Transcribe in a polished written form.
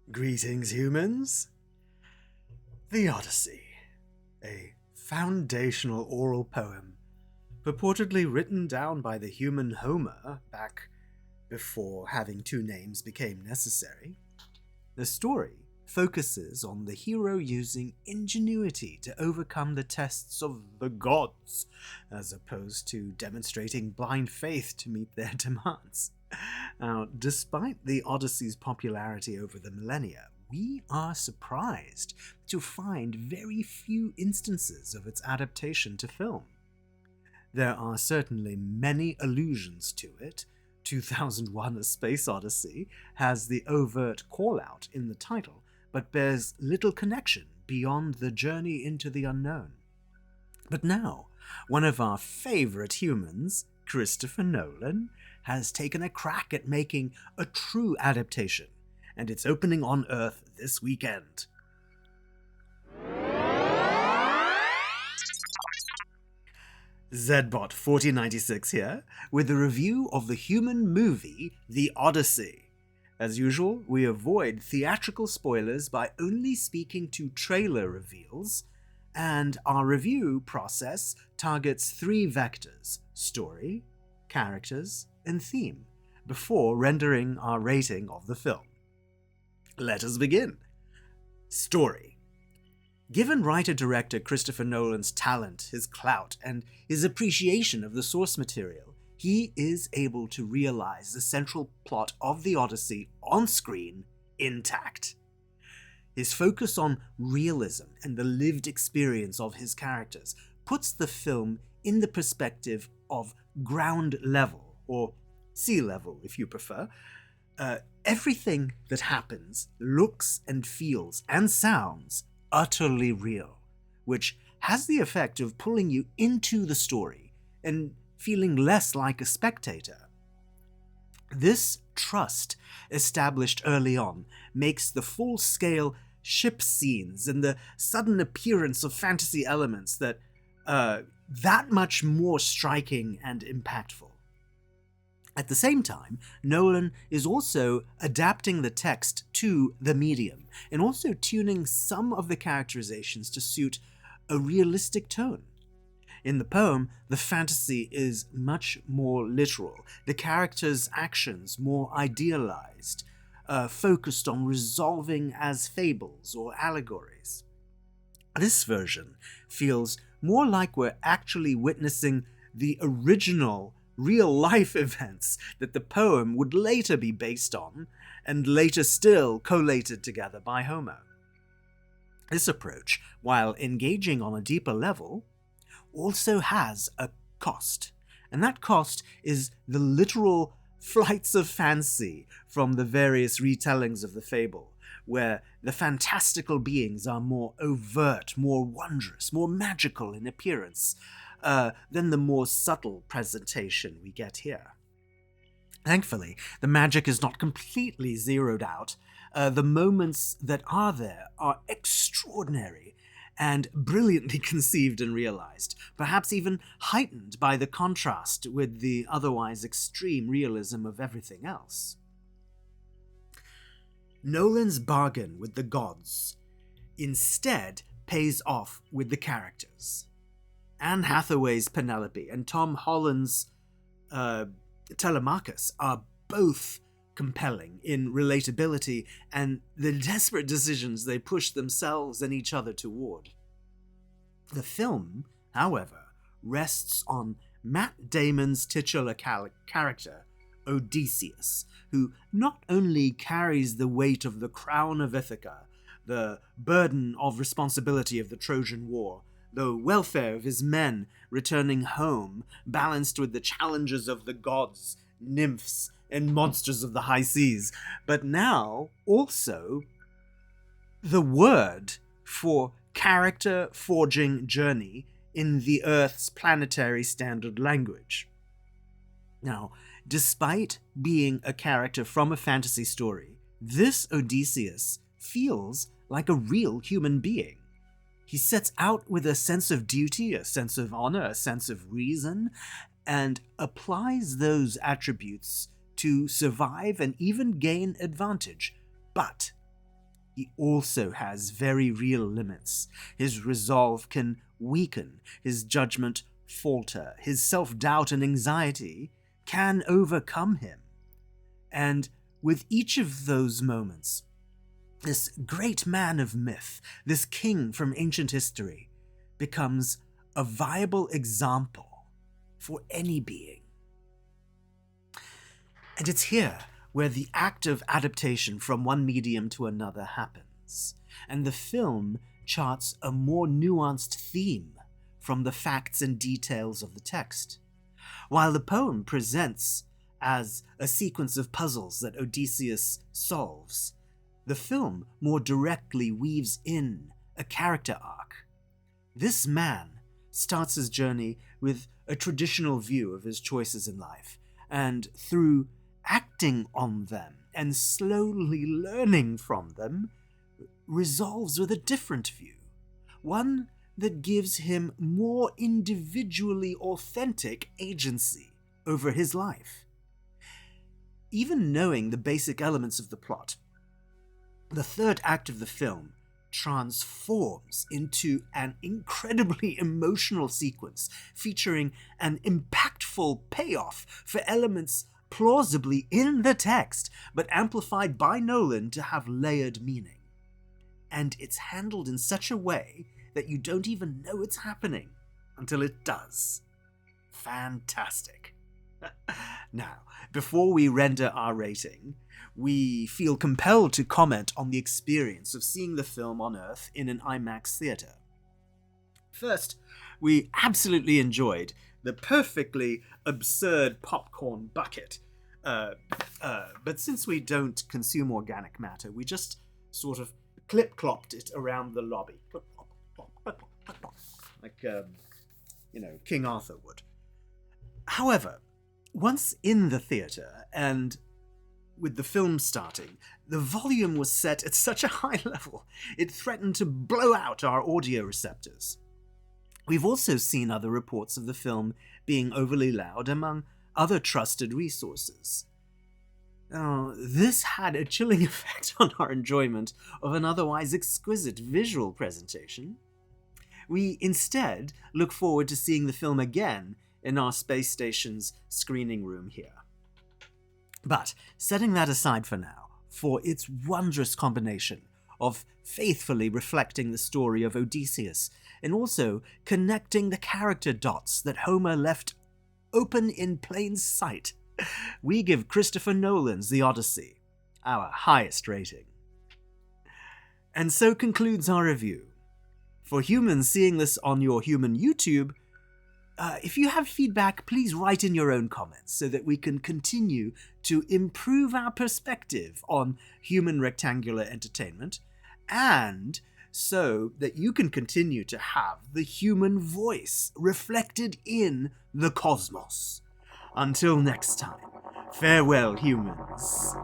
Greetings, humans. The Odyssey, a foundational oral poem purportedly written down by the human Homer back before having two names became necessary. The story focuses on the hero using ingenuity to overcome the tests of the gods, as opposed to demonstrating blind faith to meet their demands. Now, despite the Odyssey's popularity over the millennia, we are surprised to find very few instances of its adaptation to film. There are certainly many allusions to it. 2001: A Space Odyssey has the overt call-out in the title, but bears little connection beyond the journey into the unknown. But now, one of our favorite humans, Christopher Nolan, has taken a crack at making a true adaptation, and it's opening on Earth this weekend. Zbot4096 here, with a review of the human movie The Odyssey. As usual, we avoid theatrical spoilers by only speaking to trailer reveals, and our review process targets three vectors: story, characters, and theme, before rendering our rating of the film. Let us begin. Story. Given writer-director Christopher Nolan's talent, his clout, and his appreciation of the source material, he is able to realize the central plot of the Odyssey on screen intact. His focus on realism and the lived experience of his characters puts the film in the perspective of ground level, or sea level if you prefer. Everything that happens looks and feels and sounds utterly real, which has the effect of pulling you into the story and feeling less like a spectator. This trust, established early on, makes the full-scale ship scenes and the sudden appearance of fantasy elements that much more striking and impactful. At the same time, Nolan is also adapting the text to the medium, and also tuning some of the characterizations to suit a realistic tone. In the poem, the fantasy is much more literal, the characters' actions more idealized, focused on resolving as fables or allegories. This version feels more like we're actually witnessing the original real-life events that the poem would later be based on, and later still collated together by Homer. This approach, while engaging on a deeper level, also has a cost, and that cost is the literal flights of fancy from the various retellings of the fable, where the fantastical beings are more overt, more wondrous, more magical in appearance, than the more subtle presentation we get here. Thankfully, the magic is not completely zeroed out. The moments that are there are extraordinary and brilliantly conceived and realized, perhaps even heightened by the contrast with the otherwise extreme realism of everything else. Nolan's bargain with the gods instead pays off with the characters. Anne Hathaway's Penelope and Tom Holland's Telemachus are both compelling in relatability and the desperate decisions they push themselves and each other toward. The film, however, rests on Matt Damon's titular character, Odysseus, who not only carries the weight of the crown of Ithaca, the burden of responsibility of the Trojan War, the welfare of his men returning home, balanced with the challenges of the gods, nymphs, and monsters of the high seas, but now also the word for character-forging journey in the Earth's planetary standard language. Now, despite being a character from a fantasy story, this Odysseus feels like a real human being. He sets out with a sense of duty, a sense of honor, a sense of reason, and applies those attributes to survive and even gain advantage. But he also has very real limits. His resolve can weaken, his judgment falter, his self-doubt and anxiety can overcome him. And with each of those moments, this great man of myth, this king from ancient history, becomes a viable example for any being. And it's here where the act of adaptation from one medium to another happens, and the film charts a more nuanced theme from the facts and details of the text. While the poem presents as a sequence of puzzles that Odysseus solves, the film more directly weaves in a character arc. This man starts his journey with a traditional view of his choices in life, and through acting on them and slowly learning from them, resolves with a different view, one that gives him more individually authentic agency over his life. Even knowing the basic elements of the plot, the third act of the film transforms into an incredibly emotional sequence featuring an impactful payoff for elements plausibly in the text, but amplified by Nolan to have layered meaning. And it's handled in such a way that you don't even know it's happening until it does. Fantastic. Now, before we render our rating, we feel compelled to comment on the experience of seeing the film on Earth in an IMAX theater. First, we absolutely enjoyed the perfectly absurd popcorn bucket. But since we don't consume organic matter, we just sort of clip-clopped it around the lobby. Like, King Arthur would. However, once in the theater, and with the film starting, the volume was set at such a high level, it threatened to blow out our audio receptors. We've also seen other reports of the film being overly loud among other trusted resources. This had a chilling effect on our enjoyment of an otherwise exquisite visual presentation. We instead look forward to seeing the film again in our space station's screening room here. But setting that aside for now, for its wondrous combination of faithfully reflecting the story of Odysseus and also connecting the character dots that Homer left open in plain sight, we give Christopher Nolan's The Odyssey our highest rating. And so concludes our review. For humans seeing this on your human YouTube, if you have feedback, please write in your own comments so that we can continue to improve our perspective on human rectangular entertainment, and so that you can continue to have the human voice reflected in the cosmos. Until next time, farewell, humans.